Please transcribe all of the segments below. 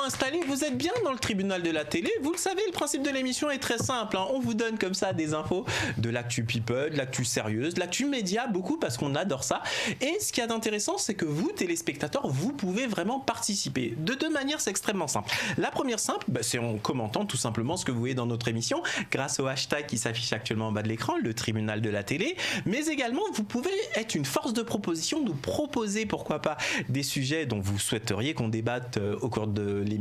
installés, vous êtes bien dans le tribunal de la télé. Vous le savez, le principe de l'émission est très simple. On vous donne comme ça des infos de l'actu people, de l'actu sérieuse, de l'actu média, beaucoup parce qu'on adore ça. Et ce qu'il y a d'intéressant, c'est que vous, téléspectateurs, vous pouvez vraiment participer. De deux manières, c'est extrêmement simple. La première simple, c'est en commentant tout simplement ce que vous voyez dans notre émission, grâce au hashtag qui s'affiche actuellement en bas de l'écran, le tribunal de la télé. Mais également, vous pouvez être une force de proposition, nous proposer, pourquoi pas, des sujets dont vous souhaiteriez qu'on débatte au cours de l'émission.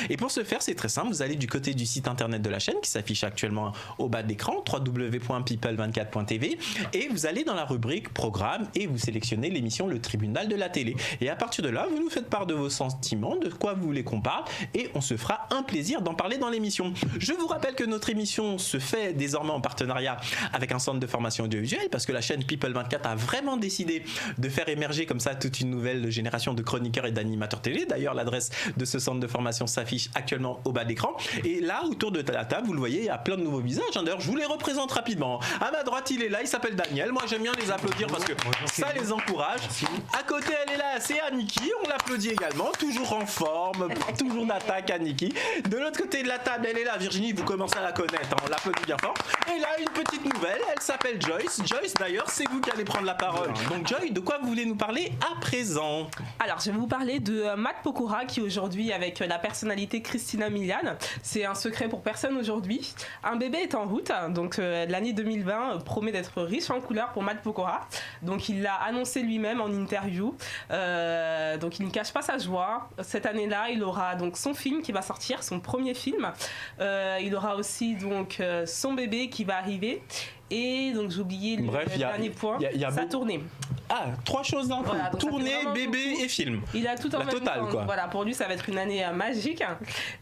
Et pour ce faire, c'est très simple. Vous allez du côté du site internet de la chaîne qui s'affiche actuellement au bas de l'écran, www.people24.tv, et vous allez dans la rubrique programme et vous sélectionnez l'émission Le Tribunal de la télé. Et à partir de là, vous nous faites part de vos sentiments, de quoi vous voulez qu'on parle, et on se fera un plaisir d'en parler dans l'émission. Je vous rappelle que notre émission se fait désormais en partenariat avec un centre de formation audiovisuelle, parce que la chaîne People24 a vraiment décidé de faire émerger comme ça toute une nouvelle génération de chroniqueurs et d'animateurs télé. D'ailleurs, l'adresse de ce centre de formation s'affiche actuellement au bas de l'écran. Et là, autour de la table, vous le voyez, il y a plein de nouveaux visages. D'ailleurs, je vous les représente rapidement. À ma droite, il est là, il s'appelle Daniel. Moi, j'aime bien les applaudir parce que ça les encourage. À côté, elle est là, c'est Aniki. On l'applaudit également. Toujours en forme, toujours d'attaque, Aniki. De l'autre côté de la table, elle est là, Virginie, vous commencez à la connaître. On l'applaudit bien fort. Et là, une petite nouvelle, elle s'appelle Joyce. Joyce, d'ailleurs, c'est vous qui allez prendre la parole. Donc, Joy, de quoi vous voulez nous parler à présent? Alors, je vais vous parler de Matt Pokora qui aujourd'hui, avec la personnalité Christina Milian, c'est un secret pour personne aujourd'hui. Un bébé est en route, donc l'année 2020 promet d'être riche en couleurs pour Matt Pokora. Donc, il l'a annoncé lui-même en interview. Donc, il ne cache pas sa joie. Cette année-là, il aura donc son film qui va sortir, son premier film. Il aura aussi donc son bébé qui va arriver. Et donc j'ai oublié le dernier point, sa tournée. Ah, 3 choses d'un coup. Voilà, tournée, bébé beaucoup. Et film. Il a tout en la même totale, temps. quoi. Voilà, pour lui ça va être une année magique.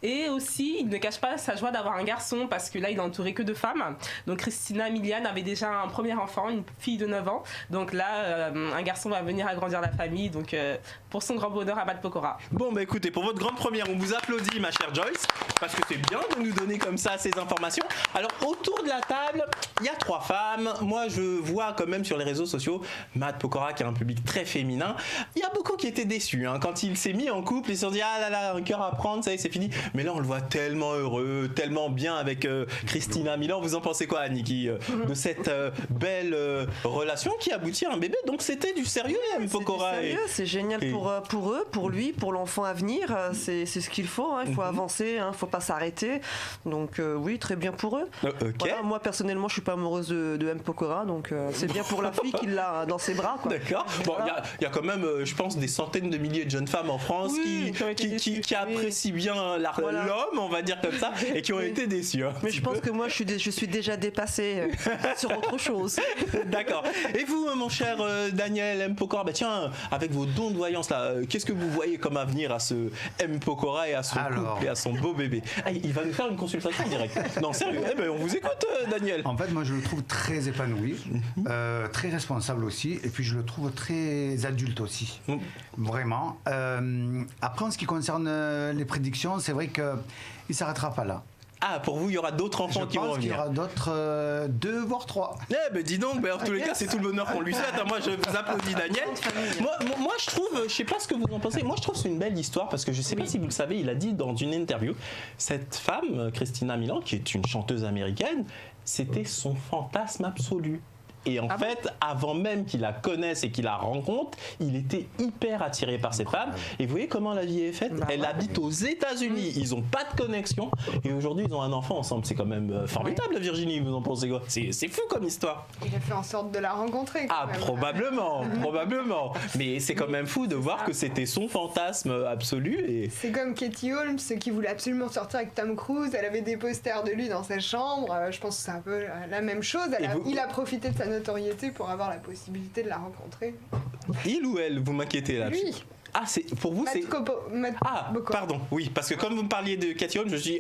Et aussi, il ne cache pas sa joie d'avoir un garçon parce que là il est entouré que de femmes. Donc Christina Milian avait déjà un premier enfant, une fille de 9 ans. Donc là, un garçon va venir agrandir la famille. Donc pour son grand bonheur à Matt Pokora. Bon bah écoutez, pour votre grande première, on vous applaudit ma chère Joyce, parce que c'est bien de nous donner comme ça ces informations. Alors autour de la table, il y a 3 femmes. Moi je vois quand même sur les réseaux sociaux Matt Pokora qui a un public très féminin. Il y a beaucoup qui étaient déçus quand il s'est mis en couple. Ils se sont dit ah là là, un cœur à prendre, ça y est, c'est fini. Mais là on le voit tellement heureux, tellement bien avec Christina Milian. Vous en pensez quoi, Aniki, de cette belle relation qui aboutit à un bébé? Donc c'était du sérieux, Pokora. C'est génial pour eux, pour lui, pour l'enfant à venir. C'est ce qu'il faut. Il faut avancer, il ne faut pas s'arrêter. Donc oui, très bien pour eux. Okay. Voilà, moi personnellement, je suis pas amoureuse de M. Pokora, donc c'est bien pour la fille qu'il l'a dans ses bras, quoi. D'accord. Bon, il y a quand même, je pense, des centaines de milliers de jeunes femmes en France qui apprécient bien l'homme, on va dire comme ça, et qui ont été déçues. Mais je pense que moi, je suis déjà dépassée sur autre chose. D'accord. Et vous, mon cher Daniel M. Pokora, tiens, avec vos dons de voyance là, qu'est-ce que vous voyez comme avenir à ce M. Pokora et à son couple et à son beau bébé? Il va nous faire une consultation directe. Non, sérieux. On vous écoute, Daniel. En fait, moi, je le trouve très épanoui, très responsable aussi, et puis je le trouve très adulte aussi, vraiment. Après, en ce qui concerne les prédictions, c'est vrai qu'il ne s'arrêtera pas là. Ah, pour vous, il y aura d'autres enfants qui vont venir. Je pense qu'il y aura d'autres 2 voire 3. Dis donc, en tous les cas, c'est tout le bonheur qu'on lui souhaite. Moi, je vous applaudis, Daniel. Moi, je trouve, je sais pas ce que vous en pensez, moi, je trouve que c'est une belle histoire parce que je sais pas si vous le savez, il a dit dans une interview, cette femme, Christina Milian, qui est une chanteuse américaine, c'était son fantasme absolu. Et en fait, avant même qu'il la connaisse et qu'il la rencontre, il était hyper attiré par cette femme. Et vous voyez comment la vie est faite? Elle habite aux États-Unis, ils n'ont pas de connexion. Et aujourd'hui, ils ont un enfant ensemble. C'est quand même formidable, Virginie. Vous en pensez quoi? C'est fou comme histoire. Il a fait en sorte de la rencontrer. Probablement. Mais c'est quand même fou de voir que c'était son fantasme absolu. Et... C'est comme Katie Holmes qui voulait absolument sortir avec Tom Cruise. Elle avait des posters de lui dans sa chambre. Je pense que c'est un peu la même chose. Il a profité de sa notoriété pour avoir la possibilité de la rencontrer. Il ou elle? Vous m'inquiétez là. Lui. Ah, pour vous, c'est... pardon, oui, parce que comme vous me parliez de Katie Holmes, je dis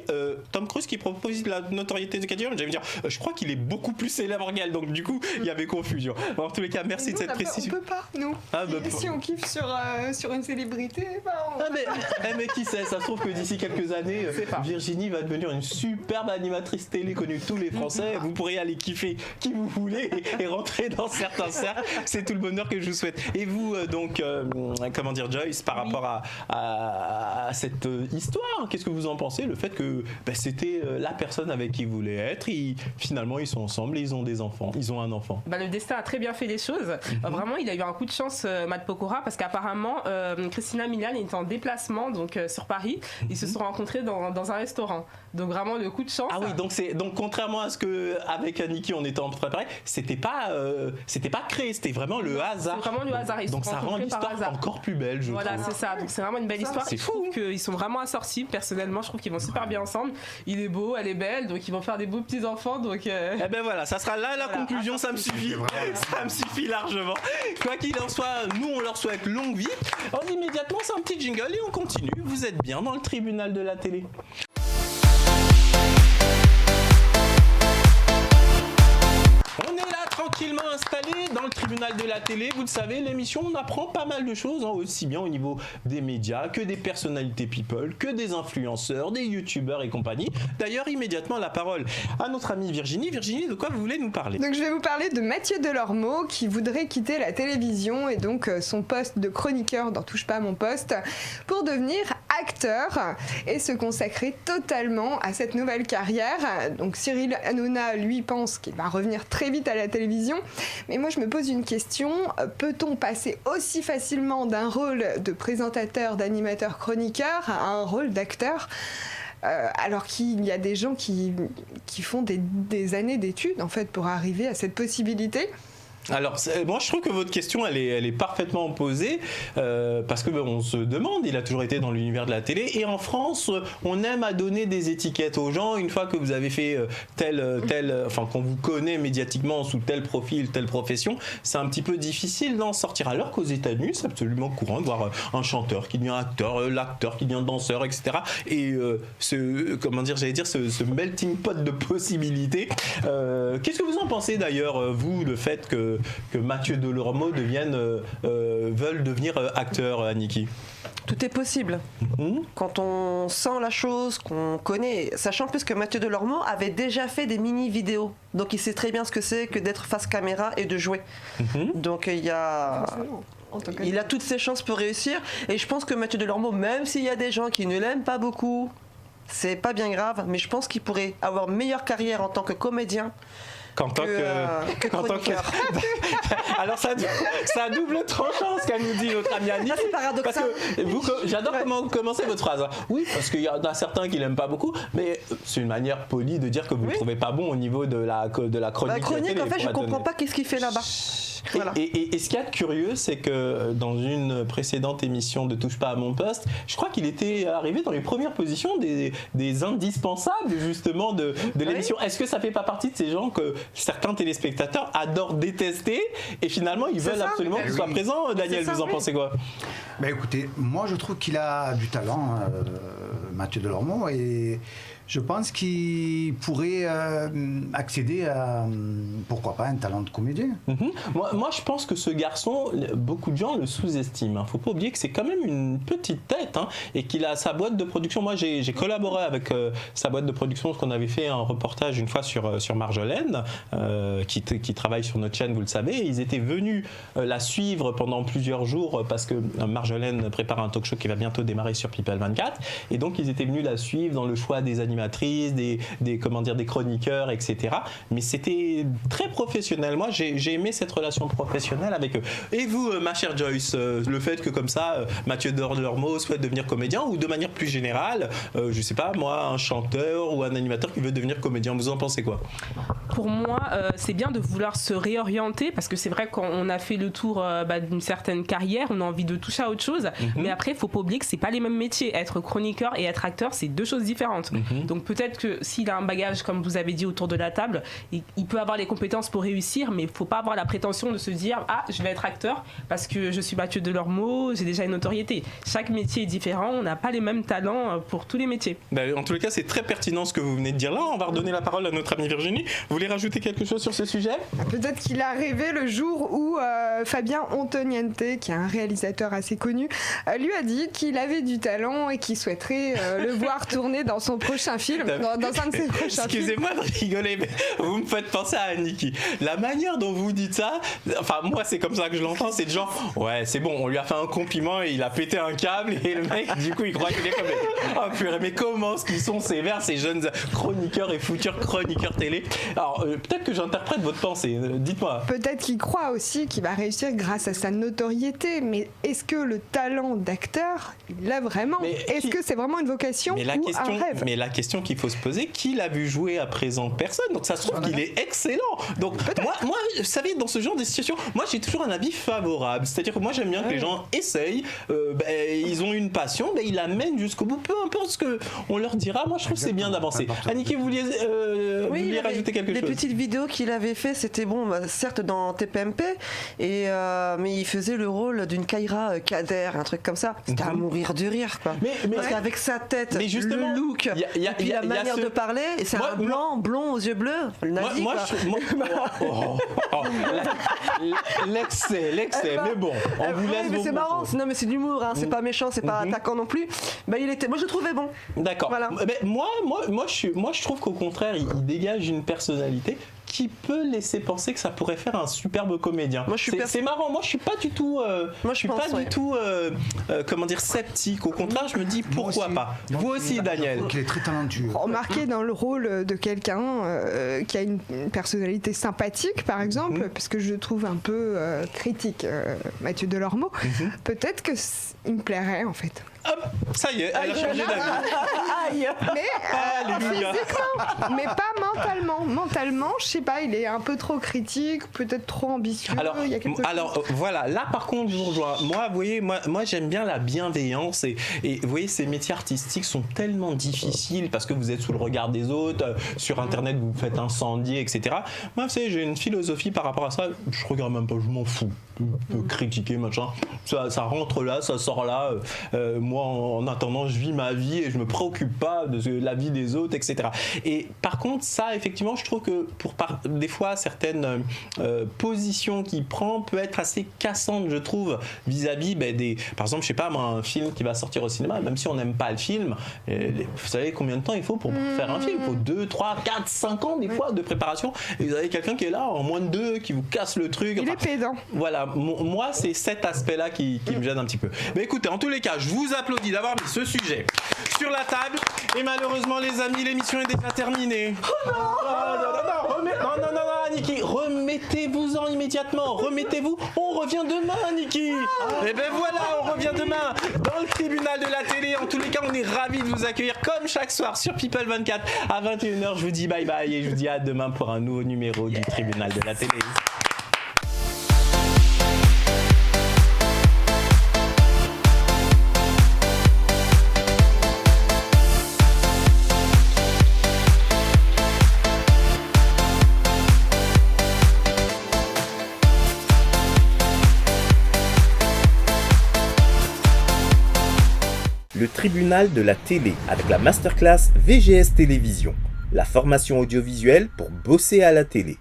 Tom Cruise qui propose la notoriété de Katie Holmes, j'allais me dire, je crois qu'il est beaucoup plus célèbre qu'elle, donc du coup, il y avait confusion. En tous les cas, merci de cette précision. On peut pas, nous. Si on kiffe sur une célébrité, mais qui sait, ça se trouve que d'ici quelques années, Virginie va devenir une superbe animatrice télé connue de tous les Français. Vous pourrez aller kiffer qui vous voulez et rentrer dans certains cercles. C'est tout le bonheur que je vous souhaite. Et vous, donc, comment dire, John, Joyce, par rapport à cette histoire. Qu'est-ce que vous en pensez? Le fait que c'était la personne avec qui il voulait être. Finalement, ils sont ensemble et ils ont des enfants. Ils ont un enfant. Le destin a très bien fait les choses. Vraiment, il a eu un coup de chance, Matt Pokora, parce qu'apparemment, Christina Milian est en déplacement sur Paris. Ils se sont rencontrés dans un restaurant. Donc vraiment, le coup de chance. Ah oui, donc contrairement à ce que avec Niki on était en préparé, c'était pas créé, c'était vraiment le hasard. C'est vraiment le hasard. Donc ça rend l'histoire encore plus belle, je trouve. Voilà, c'est ça. Donc c'est vraiment une belle histoire. C'est fou. Ils sont vraiment assortis. Personnellement, je trouve qu'ils vont super bien ensemble. Il est beau, elle est belle, donc ils vont faire des beaux petits enfants. Donc eh ben voilà, ça sera là la conclusion. Ça me suffit. Ça me suffit largement. Quoi qu'il en soit, nous on leur souhaite longue vie. Immédiatement, c'est un petit jingle et on continue. Vous êtes bien dans le tribunal de la télé. On est là tranquillement installé dans le tribunal de la télé. Vous le savez, l'émission, on apprend pas mal de choses, aussi bien au niveau des médias que des personnalités people, que des influenceurs, des youtubeurs et compagnie. D'ailleurs, immédiatement la parole à notre amie Virginie. Virginie, de quoi vous voulez nous parler? Donc je vais vous parler de Mathieu Delormeau qui voudrait quitter la télévision et donc son poste de chroniqueur dans Touche pas à mon poste pour devenir acteur et se consacrer totalement à cette nouvelle carrière. Donc Cyril Hanouna, lui, pense qu'il va revenir très vite à la télévision. Mais moi, je me pose une question. Peut-on passer aussi facilement d'un rôle de présentateur, d'animateur, chroniqueur à un rôle d'acteur alors qu'il y a des gens qui font des années d'études en fait pour arriver à cette possibilité? Alors, moi je trouve que votre question elle est parfaitement posée parce que on se demande, il a toujours été dans l'univers de la télé et en France on aime à donner des étiquettes aux gens une fois que vous avez fait enfin qu'on vous connaît médiatiquement sous tel profil, telle profession, c'est un petit peu difficile d'en sortir, alors qu'aux États-Unis c'est absolument courant de voir un chanteur qui devient acteur, l'acteur qui devient danseur, etc. Et ce melting pot de possibilités. Qu'est-ce que vous en pensez d'ailleurs, vous, le fait que Mathieu Delormeau veulent devenir acteur, Niki? Tout est possible. Quand on sent la chose, qu'on connaît, sachant plus que Mathieu Delormeau avait déjà fait des mini-vidéos. Donc il sait très bien ce que c'est que d'être face caméra et de jouer. Donc il a toutes ses chances pour réussir. Et je pense que Mathieu Delormeau, même s'il y a des gens qui ne l'aiment pas beaucoup, c'est pas bien grave, mais je pense qu'il pourrait avoir une meilleure carrière en tant que comédien qu'en tant que chroniqueur. Alors ça a double tranchant ce qu'elle nous dit, notre amie Annie. C'est paradoxal. Parce que j'adore comment vous commencez votre phrase. Oui, parce qu'il y en a certains qui l'aiment pas beaucoup, mais c'est une manière polie de dire que vous ne le trouvez pas bon au niveau de la chronique. La chronique, en fait, je comprends pas qu'est-ce qu'il fait là-bas. Voilà. Et ce qu'il y a de curieux, c'est que dans une précédente émission de Touche pas à mon poste, je crois qu'il était arrivé dans les premières positions des indispensables justement de l'émission. Est-ce que ça fait pas partie de ces gens que certains téléspectateurs adorent détester et finalement ils veulent absolument qu'il soit présent? Daniel, vous en pensez quoi? Écoutez, moi je trouve qu'il a du talent, Mathieu Delormeau, et je pense qu'il pourrait accéder à, pourquoi pas, un talent de comédien. Moi, je pense que ce garçon, beaucoup de gens le sous-estiment. Faut pas oublier que c'est quand même une petite tête et qu'il a sa boîte de production. Moi, j'ai collaboré avec sa boîte de production parce qu'on avait fait un reportage une fois sur Marjolaine, qui travaille sur notre chaîne, vous le savez. Et ils étaient venus la suivre pendant plusieurs jours parce que Marjolaine prépare un talk show qui va bientôt démarrer sur People 24. Et donc, ils étaient venus la suivre dans le choix des animateurs, des chroniqueurs, etc. Mais c'était très professionnel. Moi, j'ai aimé cette relation professionnelle avec eux. Et vous, ma chère Joyce, le fait que comme ça, Mathieu Delormeau souhaite devenir comédien, ou de manière plus générale, je sais pas, moi, un chanteur ou un animateur qui veut devenir comédien, vous en pensez quoi? Pour moi, c'est bien de vouloir se réorienter, parce que c'est vrai qu'on a fait le tour d'une certaine carrière, on a envie de toucher à autre chose, mais après, il faut pas oublier que c'est pas les mêmes métiers. Être chroniqueur et être acteur, c'est deux choses différentes. Donc peut-être que s'il a un bagage, comme vous avez dit autour de la table, il peut avoir les compétences pour réussir, mais il ne faut pas avoir la prétention de se dire « Ah, je vais être acteur parce que je suis Mathieu Delormeau, j'ai déjà une notoriété ». Chaque métier est différent, on n'a pas les mêmes talents pour tous les métiers. En tous les cas, c'est très pertinent ce que vous venez de dire là. On va redonner la parole à notre amie Virginie. Vous voulez rajouter quelque chose sur ce sujet? Peut-être qu'il a rêvé le jour où Fabien Antoniente, qui est un réalisateur assez connu, lui a dit qu'il avait du talent et qu'il souhaiterait le voir tourner dans son prochain film, dans un de ses prochains films. Excusez-moi de rigoler, mais vous me faites penser à Aniki. La manière dont vous dites ça, enfin moi c'est comme ça que je l'entends, c'est de genre ouais c'est bon, on lui a fait un compliment et il a pété un câble et le mec du coup il croit qu'il est comme oh purée, mais comment est-ce qu'ils sont sévères ces jeunes chroniqueurs et futurs chroniqueurs télé. Alors peut-être que j'interprète votre pensée, dites-moi. Peut-être qu'il croit aussi qu'il va réussir grâce à sa notoriété, mais est-ce que le talent d'acteur, il l'a vraiment? Est-ce que c'est vraiment une vocation ou un rêve? Mais la question qu'il faut se poser, qui l'a vu jouer à présent? Personne. Donc ça se trouve qu'il est excellent. Donc moi, vous savez, dans ce genre de situation, moi j'ai toujours un avis favorable. C'est-à-dire que moi j'aime bien que les gens essayent, ils ont une passion, ils la mènent jusqu'au bout, peu importe ce qu'on leur dira. Moi je trouve que c'est bien d'avancer. Aniki, vous vouliez rajouter quelque chose? Les petites vidéos qu'il avait fait, c'était bon, certes dans TPMP, mais il faisait le rôle d'une Kaira Kader, un truc comme ça. C'était à mourir de rire, quoi. Parce qu'avec sa tête, le look, et puis la manière de parler, et c'est un blanc, blond aux yeux bleus, le nazi, l'excès, mais bon, on vous laisse. Mais c'est marrant, non mais c'est de l'humour, hein, c'est pas méchant, c'est pas attaquant non plus. Moi je le trouvais bon. D'accord. Voilà. Mais moi je trouve qu'au contraire, il dégage une personnalité qui peut laisser penser que ça pourrait faire un superbe comédien. C'est marrant, moi je suis pas du tout comment dire, sceptique. Au contraire, je me dis pourquoi pas. Vous aussi, Daniel. Il est très talentueux. Remarquez dans le rôle de quelqu'un qui a une personnalité sympathique, par exemple, parce que je le trouve un peu critique, Mathieu Delormeau, peut-être que il me plairait en fait. Hop, ça y est, elle a changé d'avis. Mais physiquement, mais pas mentalement. Mentalement, je sais pas, il est un peu trop critique, peut-être trop ambitieux. Alors voilà, là par contre, je vous rejoins. Moi, vous voyez, moi j'aime bien la bienveillance et vous voyez, ces métiers artistiques sont tellement difficiles parce que vous êtes sous le regard des autres. Sur Internet, vous vous faites incendier, etc. Moi, vous savez, j'ai une philosophie par rapport à ça. Je regarde même pas, je m'en fous. Critiquer, machin. Ça rentre là, ça sort là. Moi, en attendant, je vis ma vie et je me préoccupe pas de la vie des autres, etc. Et par contre, ça, effectivement, je trouve que des fois, certaines positions qu'il prend peut être assez cassantes, je trouve, vis-à-vis des... Par exemple, je sais pas, moi, un film qui va sortir au cinéma, même si on n'aime pas le film, vous savez combien de temps il faut pour faire un film? Il faut 2, 3, 4, 5 ans, des fois, de préparation. Et vous avez quelqu'un qui est là, en moins de 2, qui vous casse le truc. Il est pédant. Voilà, moi, c'est cet aspect-là qui me gêne un petit peu. Mais écoutez, en tous les cas, je vous applaudis d'avoir mis ce sujet sur la table. Et malheureusement, les amis, l'émission est déjà terminée. Oh non, non, Aniki, remettez-vous-en immédiatement. Remettez-vous. On revient demain, Aniki. Et ben voilà, on revient demain dans le tribunal de la télé. En tous les cas, on est ravis de vous accueillir comme chaque soir sur People 24 à 21h. Je vous dis bye bye et je vous dis à demain pour un nouveau numéro du tribunal de la télé. Le tribunal de la télé avec la masterclass VGS Télévision, la formation audiovisuelle pour bosser à la télé.